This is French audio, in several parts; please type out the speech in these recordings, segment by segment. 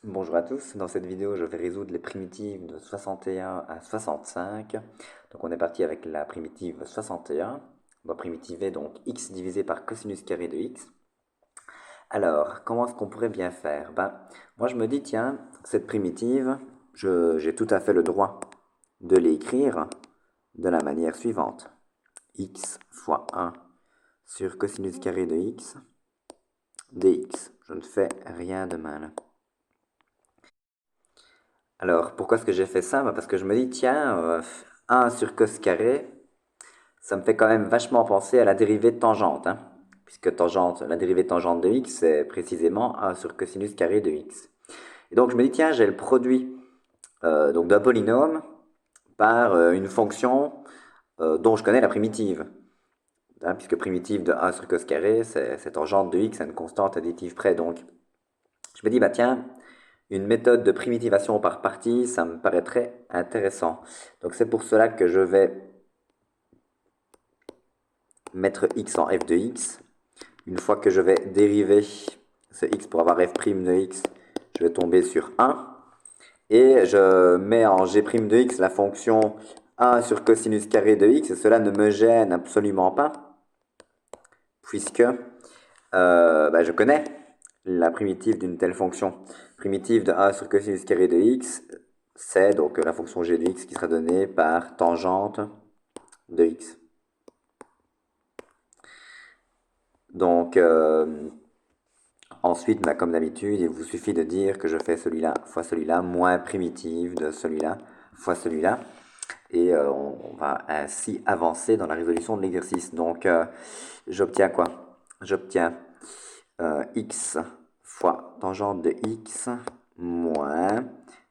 Bonjour à tous, dans cette vidéo je vais résoudre les primitives de 61 à 65. Donc on est parti avec la primitive 61. On va primitiver donc x divisé par cosinus carré de x. Alors, comment est-ce qu'on pourrait bien faire? Moi je me dis, tiens, cette primitive, j'ai tout à fait le droit de l'écrire de la manière suivante. X fois 1 sur cosinus carré de x dx. Je ne fais rien de mal. Alors, pourquoi est-ce que j'ai fait ça? Parce que je me dis, tiens, 1 sur cos carré, ça me fait quand même vachement penser à la dérivée de tangente, hein, puisque tangente, la dérivée de tangente de x, c'est précisément 1 sur cosinus carré de x. Et donc, je me dis, tiens, j'ai le produit donc d'un polynôme par une fonction dont je connais la primitive, hein, puisque primitive de 1 sur cos carré, c'est tangente de x à une constante additive près. Donc, je me dis, tiens, une méthode de primitivation par partie, ça me paraîtrait intéressant. Donc c'est pour cela que je vais mettre x en f de x. Une fois que je vais dériver ce x pour avoir f' de x, je vais tomber sur 1. Et je mets en g' de x la fonction 1 sur cosinus carré de x. Et cela ne me gêne absolument pas, puisque je connais la primitive d'une telle fonction. Primitive de 1 sur cosinus carré de x, c'est donc la fonction g de x qui sera donnée par tangente de x. Donc, ensuite, comme d'habitude, il vous suffit de dire que je fais celui-là fois celui-là, moins primitive de celui-là fois celui-là. Et on va ainsi avancer dans la résolution de l'exercice. Donc, j'obtiens quoi? J'obtiens x fois tangente de x moins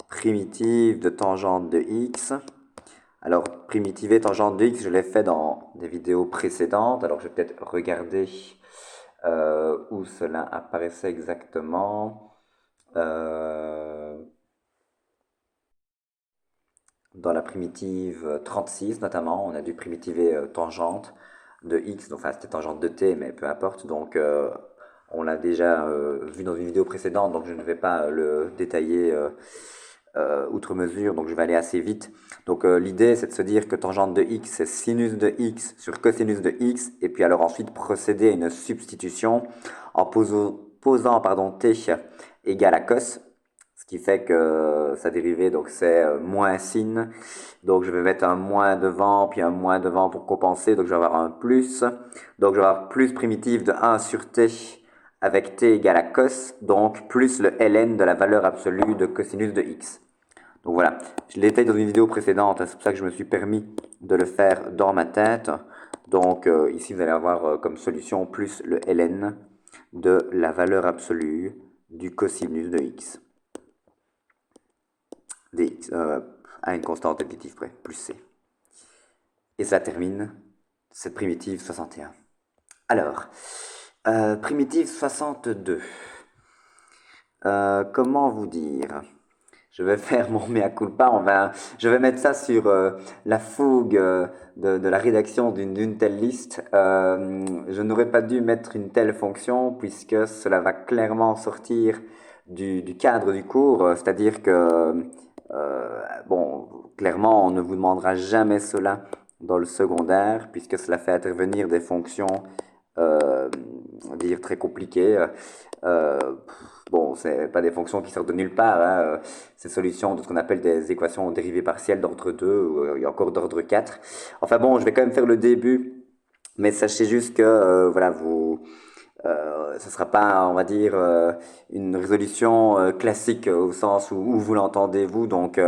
primitive de tangente de x. Alors, primitiver tangente de x, je l'ai fait dans des vidéos précédentes. Alors, je vais peut-être regarder où cela apparaissait exactement. Dans la primitive 36 notamment, on a dû primitiver tangente de x, donc enfin c'était tangente de t, mais peu importe. Donc on l'a déjà vu dans une vidéo précédente, donc je ne vais pas le détailler outre mesure, donc je vais aller assez vite. Donc l'idée c'est de se dire que tangente de x c'est sinus de x sur cosinus de x, et puis alors ensuite procéder à une substitution en posant t égale à cos, ce qui fait que sa dérivée donc c'est moins sin, donc je vais mettre un moins devant puis un moins devant pour compenser, donc je vais avoir un plus, donc je vais avoir plus primitive de 1 sur t avec t égale à cos, donc plus le ln de la valeur absolue de cosinus de x. Donc voilà, je l'ai fait dans une vidéo précédente, hein, c'est pour ça que je me suis permis de le faire dans ma tête. Donc ici vous allez avoir comme solution plus le ln de la valeur absolue du cosinus de x dx à une constante additive près, plus c. Et ça termine cette primitive 61. Alors, primitive 62. Comment vous dire? Je vais faire mon mea culpa. Je vais mettre ça sur la fougue de la rédaction d'une telle liste. Je n'aurais pas dû mettre une telle fonction puisque cela va clairement sortir du cadre du cours. C'est-à-dire que, bon, clairement, on ne vous demandera jamais cela dans le secondaire puisque cela fait intervenir des fonctions, on va dire, très compliquées. Euh, Bon, c'est pas des fonctions qui sortent de nulle part, hein. C'est solution de ce qu'on appelle des équations dérivées partielles d'ordre 2 ou encore d'ordre 4. Enfin bon, je vais quand même faire le début, mais sachez juste que voilà, ce sera pas, on va dire, une résolution classique au sens où vous l'entendez vous. Donc,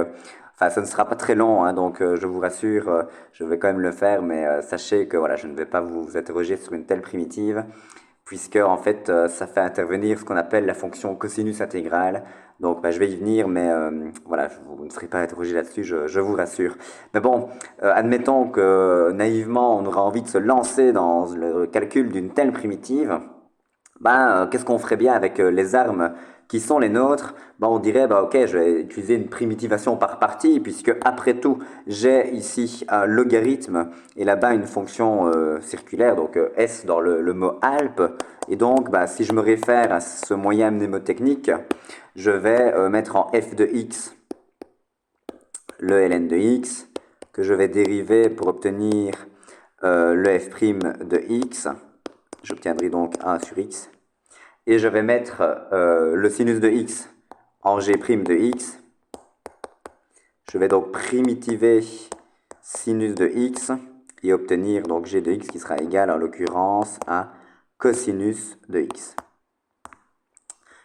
enfin, ça ne sera pas très long, hein, donc je vous rassure, je vais quand même le faire, mais sachez que voilà, je ne vais pas vous interroger sur une telle primitive puisque en fait ça fait intervenir ce qu'on appelle la fonction cosinus intégrale. Donc je vais y venir, mais voilà, vous ne serez pas interrogé là-dessus, je vous rassure. Mais bon, admettons que naïvement on aura envie de se lancer dans le calcul d'une telle primitive. Qu'est-ce qu'on ferait bien avec les armes qui sont les nôtres, ben on dirait, ben ok, je vais utiliser une primitivation par partie, puisque après tout, j'ai ici un logarithme, et là-bas une fonction circulaire, donc S dans le mot Alpes, et donc ben, si je me réfère à ce moyen mnémotechnique, je vais mettre en f de x le ln de x, que je vais dériver pour obtenir le f' de x, j'obtiendrai donc 1 sur x, et je vais mettre le sinus de x en g' de x. Je vais donc primitiver sinus de x et obtenir donc g de x qui sera égal en l'occurrence à cosinus de x.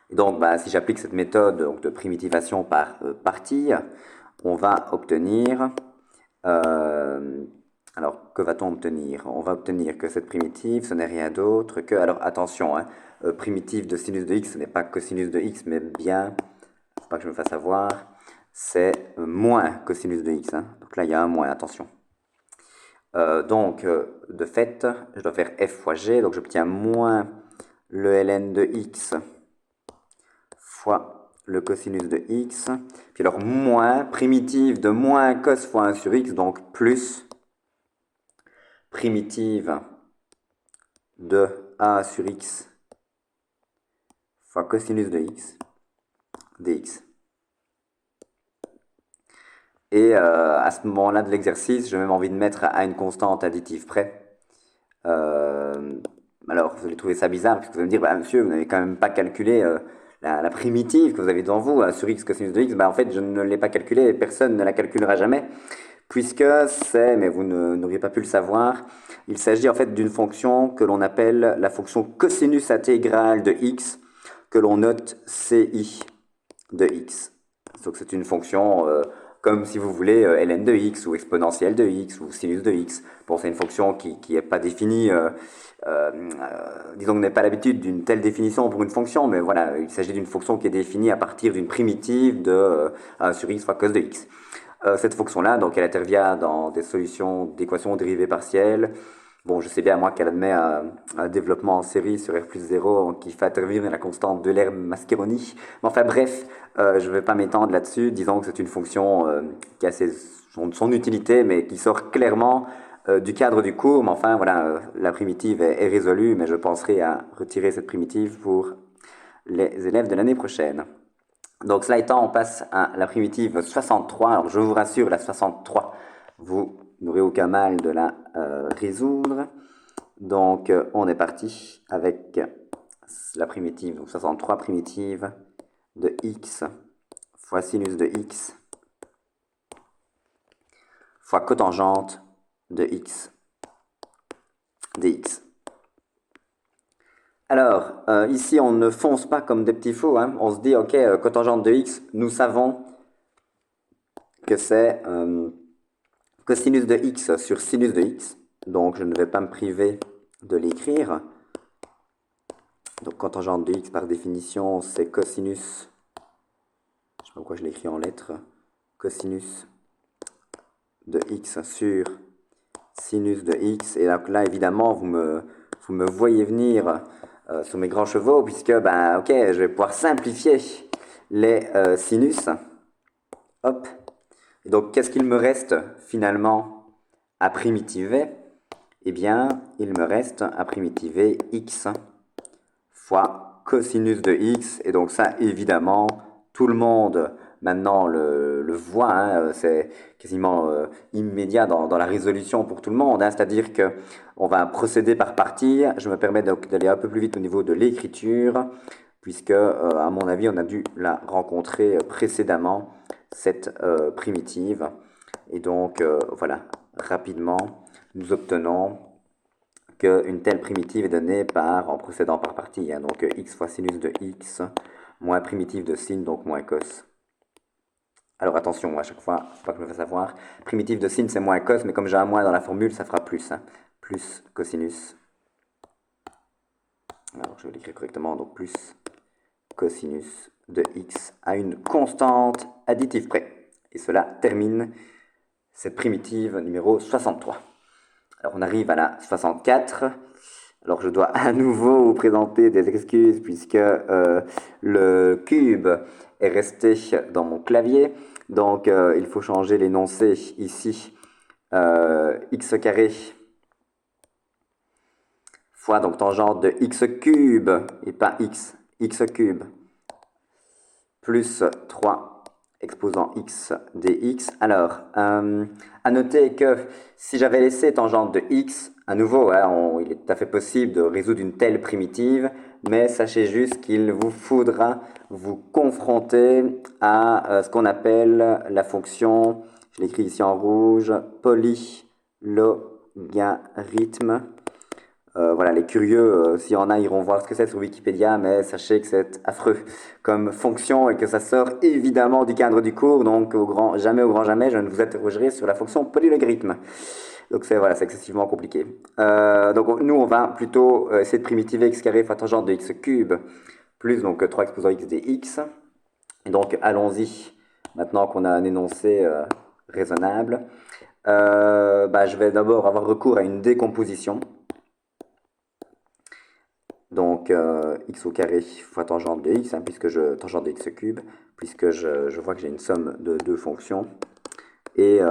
Et donc bah, si j'applique cette méthode donc, de primitivation par partie, on va obtenir... alors, que va-t-on obtenir? On va obtenir que cette primitive, ce n'est rien d'autre que... Alors, attention, hein, primitive de sinus de x, ce n'est pas cosinus de x, mais bien, il ne faut pas que je me fasse avoir, c'est moins cosinus de x. Hein. Donc là, il y a un moins, attention. Donc, de fait, je dois faire f fois g, donc j'obtiens moins le ln de x fois le cosinus de x, puis alors moins, primitive de moins cos fois 1 sur x, donc plus primitive de a sur x fois cosinus de x dx. Et à ce moment-là de l'exercice, j'ai même envie de mettre à une constante additive près. Alors, vous allez trouver ça bizarre, parce que vous allez me dire, bah, monsieur, vous n'avez quand même pas calculé la primitive que vous avez devant vous, sur x cosinus de x. Bah, en fait, je ne l'ai pas calculé, et personne ne la calculera jamais, puisque c'est, mais vous n'auriez pas pu le savoir, il s'agit en fait d'une fonction que l'on appelle la fonction cosinus intégrale de x, que l'on note ci de x. Donc c'est une fonction comme si vous voulez ln de x ou exponentielle de x ou sinus de x. Bon, c'est une fonction qui n'est pas définie, disons qu'on n'a pas l'habitude d'une telle définition pour une fonction, mais voilà, il s'agit d'une fonction qui est définie à partir d'une primitive de 1 sur x fois cos de x. Cette fonction-là, donc elle intervient dans des solutions d'équations dérivées partielles. Bon, je sais bien, moi, qu'elle admet un développement en série sur R plus 0 qui fait intervenir la constante de L'Herbe-Mascheroni. Mais enfin, bref, je ne vais pas m'étendre là-dessus. Disons que c'est une fonction qui a son utilité, mais qui sort clairement du cadre du cours. Mais enfin, voilà, la primitive est résolue, mais je penserai à retirer cette primitive pour les élèves de l'année prochaine. Donc, cela étant, on passe à la primitive 63. Alors, je vous rassure, la 63, vous n'aurez aucun mal de la résoudre. Donc, on est parti avec la primitive, donc 63 primitive de x fois sinus de x fois cotangente de x dx. Alors, ici, on ne fonce pas comme des petits fous. Hein. On se dit, ok, cotangente de x, nous savons que c'est cosinus de x sur sinus de x. Donc, je ne vais pas me priver de l'écrire. Donc, cotangente de x, par définition, c'est cosinus, je ne sais pas pourquoi je l'écris en lettres, cosinus de x sur sinus de x. Et donc là, évidemment, vous me voyez venir sur mes grands chevaux, puisque, ben, ok, je vais pouvoir simplifier les sinus. Hop. Et donc, qu'est-ce qu'il me reste finalement à primitiver? Eh bien, il me reste à primitiver x fois cosinus de x. Et donc ça, évidemment, tout le monde maintenant le voit, hein, c'est quasiment immédiat dans la résolution pour tout le monde. Hein, c'est-à-dire qu'on va procéder par partie. Je me permets donc d'aller un peu plus vite au niveau de l'écriture, puisque, à mon avis, on a dû la rencontrer précédemment, cette primitive. Et donc, voilà, rapidement, nous obtenons qu'une telle primitive est donnée en procédant par partie. Hein, donc, x fois sinus de x, moins primitive de sin, donc moins cos. Alors attention, à chaque fois, il ne faut pas que je me fasse avoir. Primitive de sin, c'est moins cos, mais comme j'ai un moins dans la formule, ça fera plus. Hein, plus cosinus. Alors, je vais l'écrire correctement, donc plus cosinus de x à une constante additive près. Et cela termine cette primitive numéro 63. Alors, on arrive à la 64. Alors je dois à nouveau vous présenter des excuses puisque le cube est resté dans mon clavier. Donc il faut changer l'énoncé ici. X carré fois donc tangente de x cube et pas x cube plus 3 exposant x dx. Alors, à noter que si j'avais laissé tangente de x, à nouveau, hein, il est tout à fait possible de résoudre une telle primitive, mais sachez juste qu'il vous faudra vous confronter à ce qu'on appelle la fonction, je l'écris ici en rouge, polylogarithme. Voilà, les curieux, s'il y en a, iront voir ce que c'est sur Wikipédia, mais sachez que c'est affreux comme fonction et que ça sort évidemment du cadre du cours, donc jamais, au grand jamais, je ne vous interrogerai sur la fonction polylogarithme. Donc c'est voilà, c'est excessivement compliqué. Donc nous, on va plutôt essayer de primitiver x carré fois tangente de x cube plus donc 3 exposant x dx. Et donc allons-y, maintenant qu'on a un énoncé raisonnable. Je vais d'abord avoir recours à une décomposition. Donc x au carré fois tangente de x, hein, tangente de x cube, puisque je vois que j'ai une somme de deux fonctions. Et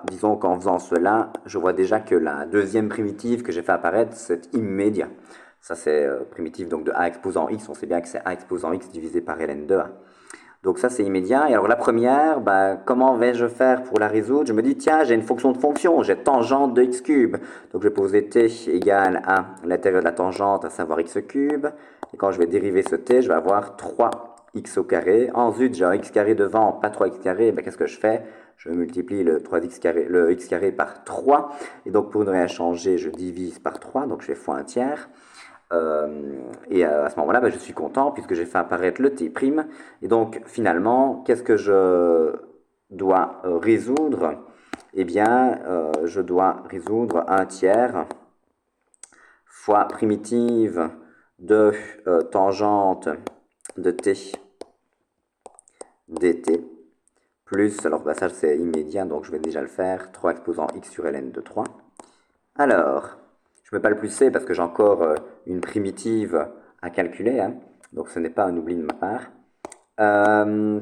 disons qu'en faisant cela, je vois déjà que la deuxième primitive que j'ai fait apparaître, c'est immédiat. Ça c'est primitive donc de a exposant x, on sait bien que c'est a exposant x divisé par ln de a. Donc ça c'est immédiat. Et alors la première, comment vais-je faire pour la résoudre? Je me dis, tiens, j'ai une fonction de fonction, j'ai tangente de x cube. Donc je vais poser t égale à l'intérieur de la tangente, à savoir x cube. Et quand je vais dériver ce t, je vais avoir 3x au carré. Ensuite, j'ai un x carré devant, pas 3x carré. Qu'est-ce que je fais? Je multiplie le x carré par 3. Et donc pour ne rien changer, je divise par 3. Donc je fais fois un tiers. Et à ce moment-là, je suis content puisque j'ai fait apparaître le t'. Et donc, finalement, qu'est-ce que je dois résoudre? Eh bien, je dois résoudre un tiers fois primitive de tangente de t dt plus, alors ça c'est immédiat, donc je vais déjà le faire, 3 exposant x sur ln de 3. Alors, je ne mets pas le plus c parce que j'ai encore une primitive à calculer, hein, donc ce n'est pas un oubli de ma part. Alors,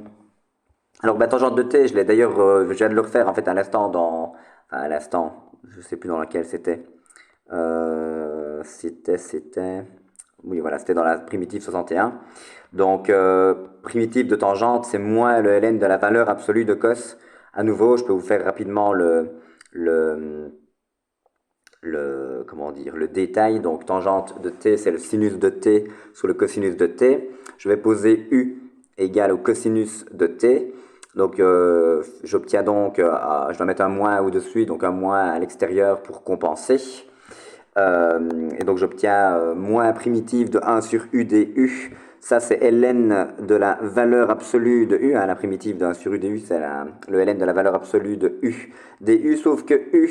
tangente de t, je l'ai d'ailleurs, je viens de le refaire en fait à l'instant à l'instant, je ne sais plus dans laquelle c'était. Oui, voilà, c'était dans la primitive 61. Donc, primitive de tangente, c'est moins le ln de la valeur absolue de cos. À nouveau, je peux vous faire rapidement comment dire, le détail. Donc tangente de t, c'est le sinus de t sur le cosinus de t. Je vais poser u égale au cosinus de t. Donc j'obtiens donc, je dois mettre un moins au-dessus, donc un moins à l'extérieur pour compenser. Et donc j'obtiens moins primitive de 1 sur u du. Ça c'est ln de la valeur absolue de u, hein, la primitive de 1 sur u du, c'est le ln de la valeur absolue de u du, sauf que u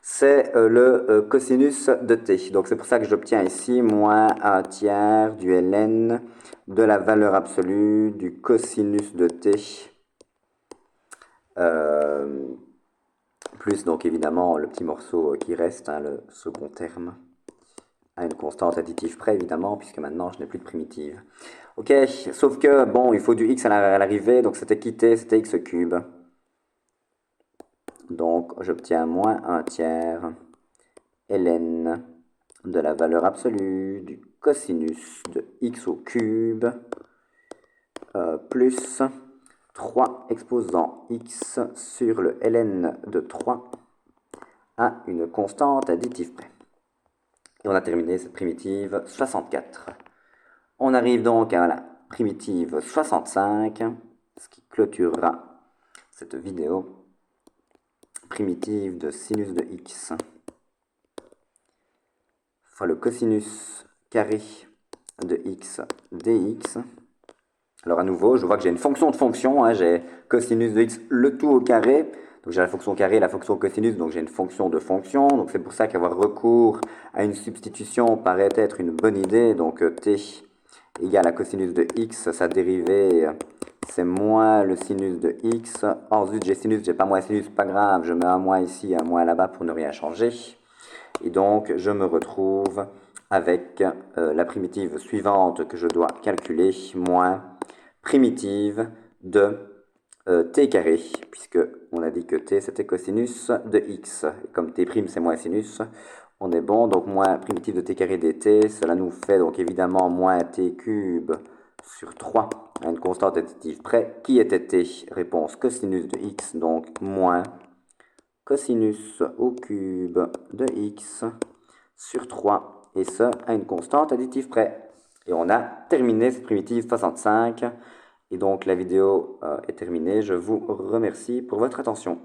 c'est le cosinus de t. Donc c'est pour ça que j'obtiens ici moins un tiers du ln de la valeur absolue du cosinus de t. Plus donc évidemment le petit morceau qui reste, hein, le second terme, à une constante additive près évidemment, puisque maintenant je n'ai plus de primitive. Ok, sauf que bon, il faut du x à l'arrivée, donc c'était quitté, c'était x cube. Donc j'obtiens moins un tiers ln de la valeur absolue du cosinus de x au cube plus 3 exposant x sur le ln de 3 à une constante additive près. Et on a terminé cette primitive 64. On arrive donc à la primitive 65, ce qui clôturera cette vidéo. Primitive de sinus de x fois le cosinus carré de x dx. Alors à nouveau, je vois que j'ai une fonction de fonction, hein, j'ai cosinus de x le tout au carré, donc j'ai la fonction carré et la fonction cosinus, donc j'ai une fonction de fonction, donc c'est pour ça qu'avoir recours à une substitution paraît être une bonne idée, donc t égale à cosinus de x, sa dérivée c'est moins le sinus de x, ensuite j'ai sinus, j'ai pas moins sinus, pas grave, je mets un moins ici, un moins là-bas pour ne rien changer. Et donc, je me retrouve avec la primitive suivante que je dois calculer, moins primitive de t carré, puisque on a dit que t c'était cosinus de x. Et comme t' c'est moins sinus, on est bon. Donc moins primitive de t carré dt, cela nous fait donc évidemment moins t cube sur 3 à une constante additive près. Qui était t? Réponse cosinus de x, donc moins cosinus au cube de x sur 3, et ce à une constante additive près. Et on a terminé cette primitive 65. Et donc la vidéo est terminée. Je vous remercie pour votre attention.